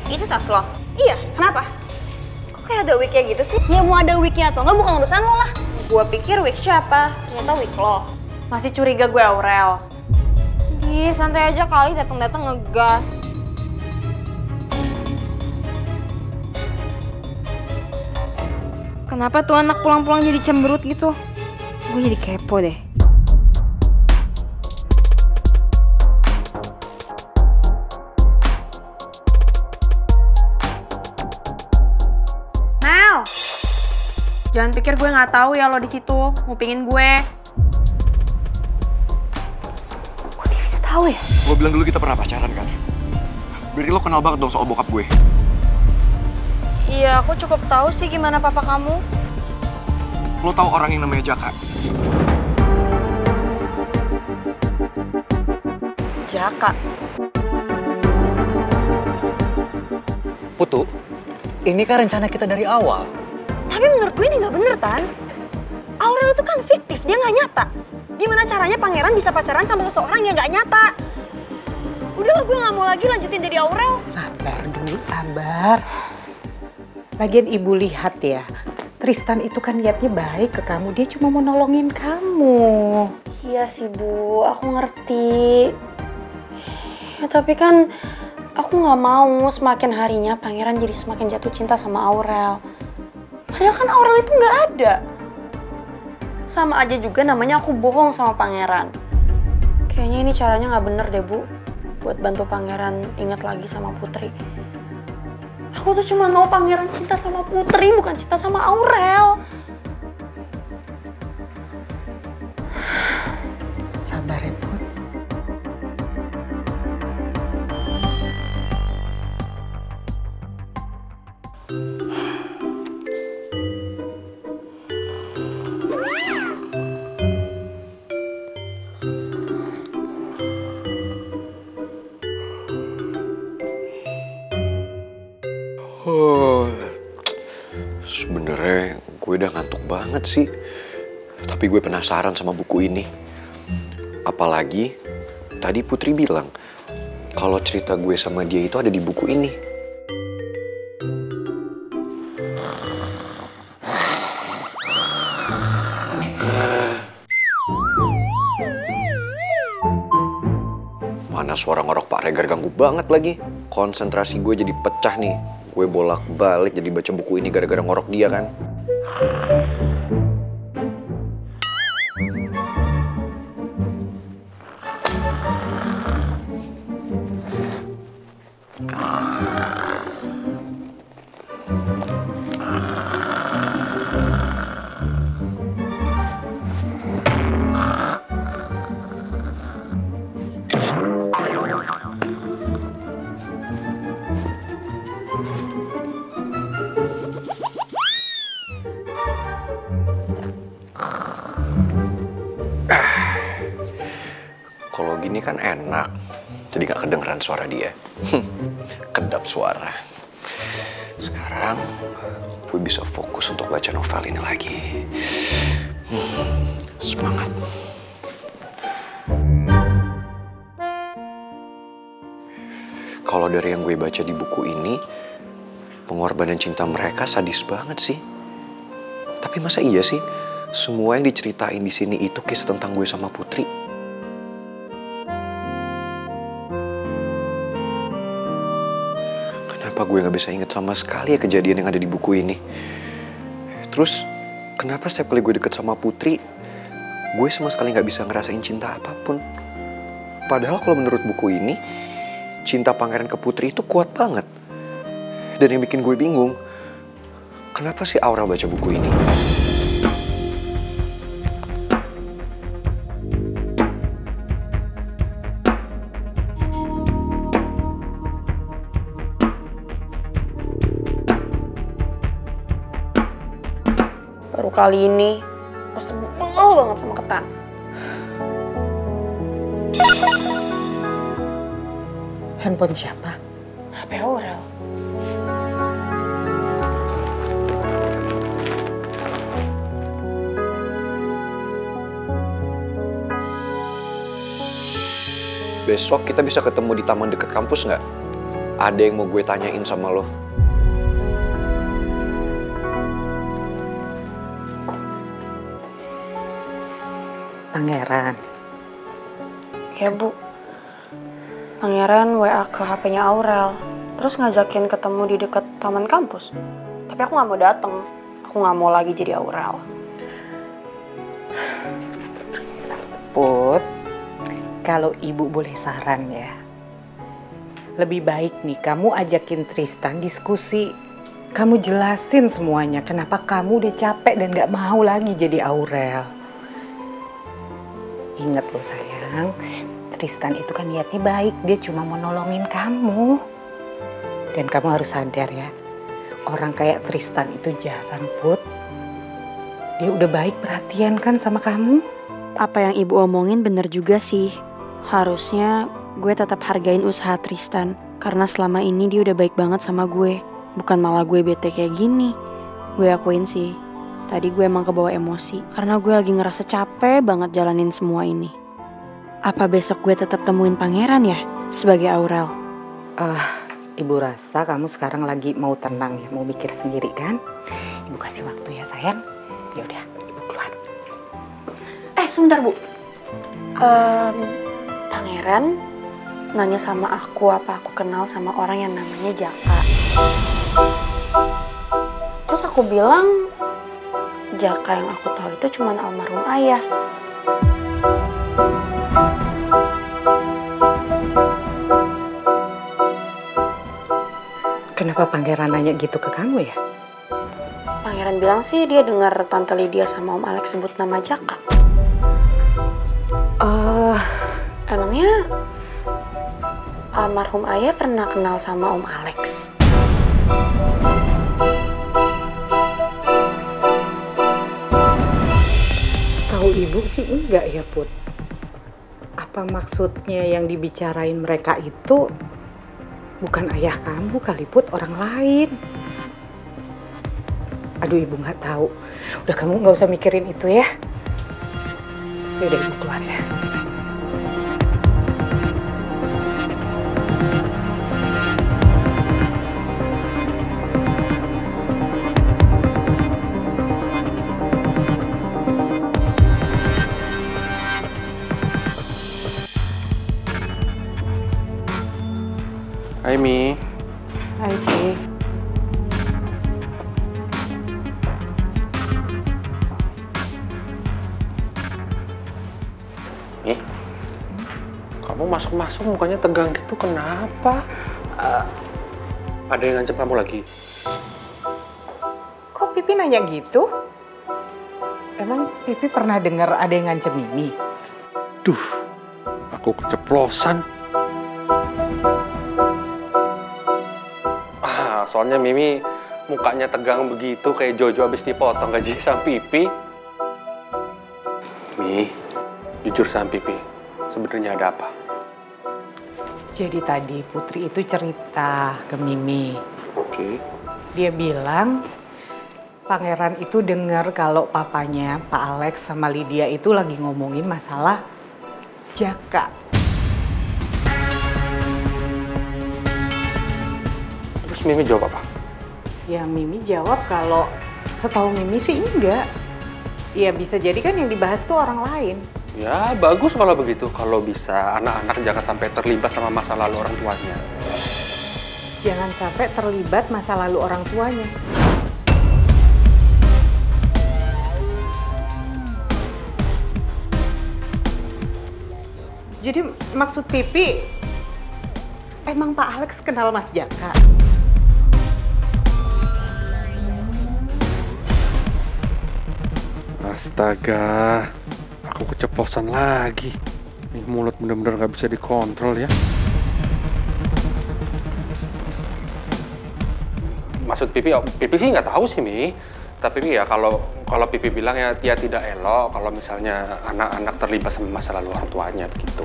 Itu tas lo? Iya, kenapa? Kok kayak ada wig-nya gitu sih? Ya mau ada wig-nya atau enggak bukan urusan lo lah. Gua pikir wig siapa, ternyata wig lo. Masih curiga gue Aurel. Ih, santai aja kali datang-datang ngegas. Kenapa tuh anak pulang-pulang jadi cemberut gitu? Gue jadi kepo deh. Mel! Jangan pikir gue nggak tahu ya lo di situ, ngupingin gue. Kok dia bisa tahu ya? Gue bilang dulu kita pernah pacaran kan? Berarti lo kenal banget dong soal bokap gue. Iya, aku cukup tahu sih gimana papa kamu. Lo tahu orang yang namanya Jaka? Jaka. Putu, ini kan rencana kita dari awal. Tapi menurut gue ini nggak bener, Tan. Aurel itu kan fiktif, dia nggak nyata. Gimana caranya pangeran bisa pacaran sama seseorang yang nggak nyata? Udahlah, gue nggak mau lagi lanjutin jadi Aurel. Sabar dulu, sabar. Lagian ibu lihat ya, Tristan itu kan niatnya baik ke kamu. Dia cuma mau nolongin kamu. Iya sih, Bu. Aku ngerti. Ya, tapi kan aku nggak mau semakin harinya pangeran jadi semakin jatuh cinta sama Aurel. Padahal kan Aurel itu nggak ada. Sama aja juga namanya aku bohong sama pangeran. Kayaknya ini caranya nggak bener deh, Bu. Buat bantu pangeran ingat lagi sama Putri. Aku tuh cuma mau pangeran cinta sama Putri, bukan cinta sama Aurel. Sabar ya, Put. Sebenarnya gue udah ngantuk banget sih. Tapi gue penasaran sama buku ini. Apalagi tadi Putri bilang kalau cerita gue sama dia itu ada di buku ini. Mana suara ngorok Pak Regar ganggu banget lagi. Konsentrasi gue jadi pecah nih. Gue bolak-balik jadi baca buku ini gara-gara ngorok dia kan. Kalau gini kan enak, jadi gak kedengeran suara dia. Kedap suara. Sekarang gue bisa fokus untuk baca novel ini lagi. Semangat. Kalau dari yang gue baca di buku ini, pengorbanan cinta mereka sadis banget sih. Tapi masa iya sih, semua yang diceritain di sini itu kisah tentang gue sama Putri? Kenapa gue gak bisa inget sama sekali ya kejadian yang ada di buku ini? Terus, kenapa setiap kali gue deket sama Putri, gue sama sekali gak bisa ngerasain cinta apapun? Padahal kalau menurut buku ini, cinta pangeran ke Putri itu kuat banget. Dan yang bikin gue bingung, kenapa sih Aurel baca buku ini? Baru kali ini, aku sebel banget sama Ketan. Handphone siapa? HP Aurel. Besok kita bisa ketemu di taman dekat kampus nggak? Ada yang mau gue tanyain sama lo. Pangeran. Ya Bu, Pangeran WA ke HP-nya Aurel, terus ngajakin ketemu di dekat taman kampus. Tapi aku nggak mau dateng, aku nggak mau lagi jadi Aurel. Put, kalau ibu boleh saran ya, lebih baik nih kamu ajakin Tristan diskusi. Kamu jelasin semuanya kenapa kamu udah capek dan gak mau lagi jadi Aurel. Ingat loh sayang, Tristan itu kan niatnya baik, dia cuma mau nolongin kamu. Dan kamu harus sadar ya, orang kayak Tristan itu jarang, Put. Dia udah baik perhatian kan sama kamu. Apa yang ibu omongin bener juga sih. Harusnya gue tetap hargain usaha Tristan. Karena selama ini dia udah baik banget sama gue. Bukan malah gue bete kayak gini. Gue akuin sih, tadi gue emang kebawa emosi. Karena gue lagi ngerasa capek banget jalanin semua ini. Apa besok gue tetap temuin Pangeran ya sebagai Aurel? Ibu rasa kamu sekarang lagi mau tenang ya, mau mikir sendiri kan? Ibu kasih waktu ya sayang. Ya udah, ibu keluar. Sebentar Bu. Pangeran nanya sama aku apa aku kenal sama orang yang namanya Jaka. Terus aku bilang Jaka yang aku tahu itu cuma almarhum ayah. Kenapa Pangeran nanya gitu ke kamu ya? Pangeran bilang sih dia dengar Tante Lydia sama Om Alex sebut nama Jaka. Emangnya almarhum ayah pernah kenal sama Om Alex? Tahu ibu sih enggak ya Put. Apa maksudnya yang dibicarain mereka itu bukan ayah kamu kali Put, orang lain. Aduh ibu nggak tahu. Udah kamu nggak usah mikirin itu ya. Yaudah ibu keluar ya. Hai Mi. Hai Pi. Mi, kamu masuk-masuk mukanya tegang gitu, kenapa? Ada yang ngancam kamu lagi? Kok Pipi nanya gitu? Emang Pipi pernah dengar ada yang ngancem Mimi? Duh, aku keceplosan. Soalnya Mimi mukanya tegang begitu kayak Jojo abis dipotong gaji sama Pipi. Mi, jujur sama Pipi, sebenarnya ada apa? Jadi tadi Putri itu cerita ke Mimi. Oke. Dia bilang Pangeran itu dengar kalau papanya Pak Alex sama Lydia itu lagi ngomongin masalah Jaka. Terus Mimi jawab apa? Ya Mimi jawab kalau setahu Mimi sih enggak. Ya bisa jadi kan yang dibahas tuh orang lain. Ya bagus kalau begitu. Kalau bisa anak-anak jangan sampai terlibat sama masa lalu orang tuanya. Jangan sampai terlibat masa lalu orang tuanya. Jadi maksud Pipi, emang Pak Alex kenal Mas Jaka? Astaga, aku keceplosan lagi. Ini mulut bener-bener gak bisa dikontrol ya. Maksud Pipi, Pipi sih nggak tahu sih Mi. Tapi ya kalau Pipi bilang ya tidak elok kalau misalnya anak-anak terlibat sama masa lalu orang tuanya begitu.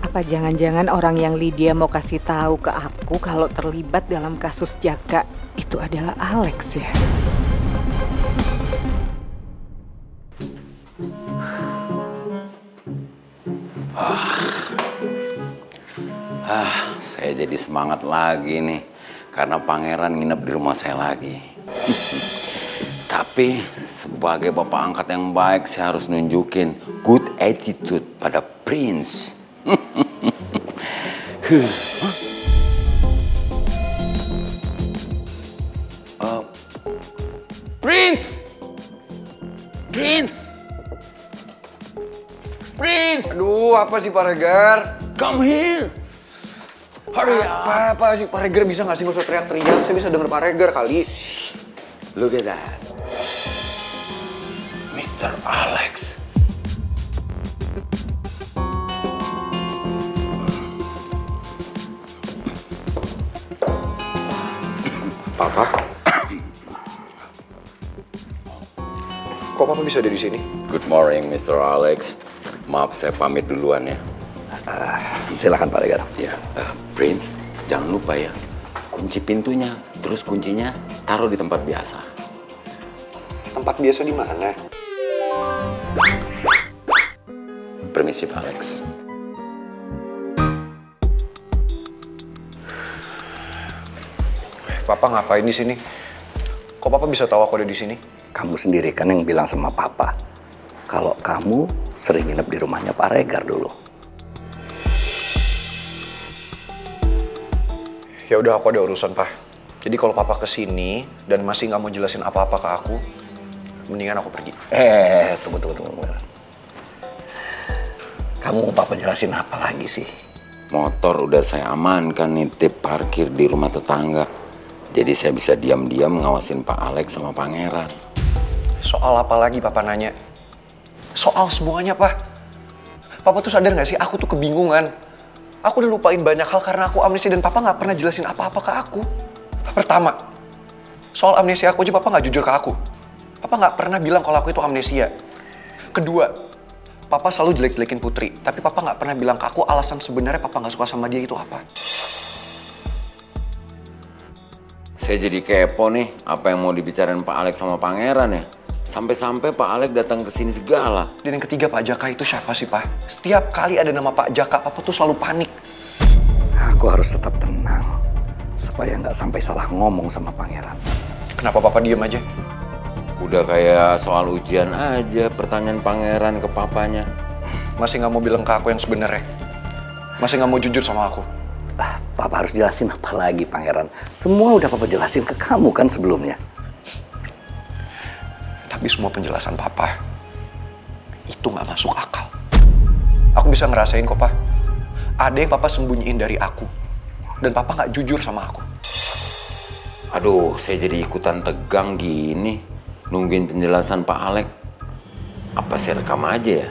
Apa jangan-jangan orang yang Lydia mau kasih tahu ke aku kalau terlibat dalam kasus Jaka itu adalah Alex ya? Saya jadi semangat lagi nih karena pangeran nginep di rumah saya lagi. Tapi sebagai bapak angkat yang baik, saya harus nunjukin good attitude pada Prince. Prince! Prince! Prince! Aduh, apa sih Pak Regar? Come here! Hurry up! Apa sih Pak Regar, bisa nggak sih nggak usah teriak-teriak? Saya bisa denger Pak Regar kali. Look at that. Mr. Alex. Papa? Kok Papa bisa ada di sini? Good morning, Mr. Alex. Maaf, saya pamit duluan ya. Silakan Pak Regar. Ya, Prince, jangan lupa ya. Kunci pintunya, terus kuncinya taruh di tempat biasa. Tempat biasa di mana? Permisi, Pak Alex. Papa ngapain di sini? Kok Papa bisa tahu aku ada di sini? Kamu sendiri kan yang bilang sama Papa kalau kamu sering nginep di rumahnya Pak Regar dulu. Ya udah, aku ada urusan, Pak. Jadi kalau Papa kesini dan masih nggak mau jelasin apa-apa ke aku, mendingan aku pergi. Tunggu. Kamu mau Papa jelasin apa lagi sih? Motor udah saya amankan nitip parkir di rumah tetangga. Jadi saya bisa diam-diam ngawasin Pak Alex sama Pangeran. Soal apa lagi Papa nanya? Soal semuanya, Pak. Papa tuh sadar nggak sih, aku tuh kebingungan. Aku udah lupain banyak hal karena aku amnesia dan Papa nggak pernah jelasin apa-apa ke aku. Pertama, soal amnesia aku aja Papa nggak jujur ke aku. Papa nggak pernah bilang kalau aku itu amnesia. Kedua, Papa selalu jelek-jelekin Putri, tapi Papa nggak pernah bilang ke aku alasan sebenarnya Papa nggak suka sama dia itu apa. Saya jadi kepo nih, apa yang mau dibicarain Pak Alex sama Pangeran ya? Sampai-sampai Pak Alex datang ke sini segala. Dan yang ketiga, Pak Jaka itu siapa sih, Pak? Setiap kali ada nama Pak Jaka, Papa tuh selalu panik. Aku harus tetap tenang supaya nggak sampai salah ngomong sama Pangeran. Kenapa Papa diem aja? Udah kayak soal ujian aja, pertanyaan Pangeran ke papanya. Masih nggak mau bilang ke aku yang sebenarnya? Masih nggak mau jujur sama aku? Papa harus jelasin apa lagi, Pangeran? Semua udah Papa jelasin ke kamu kan sebelumnya. Tapi semua penjelasan Papa itu nggak masuk akal. Aku bisa ngerasain kok, Pak. Ada yang Papa sembunyiin dari aku. Dan Papa nggak jujur sama aku. Aduh, saya jadi ikutan tegang gini. Nungguin penjelasan Pak Alex. Apa saya rekam aja ya?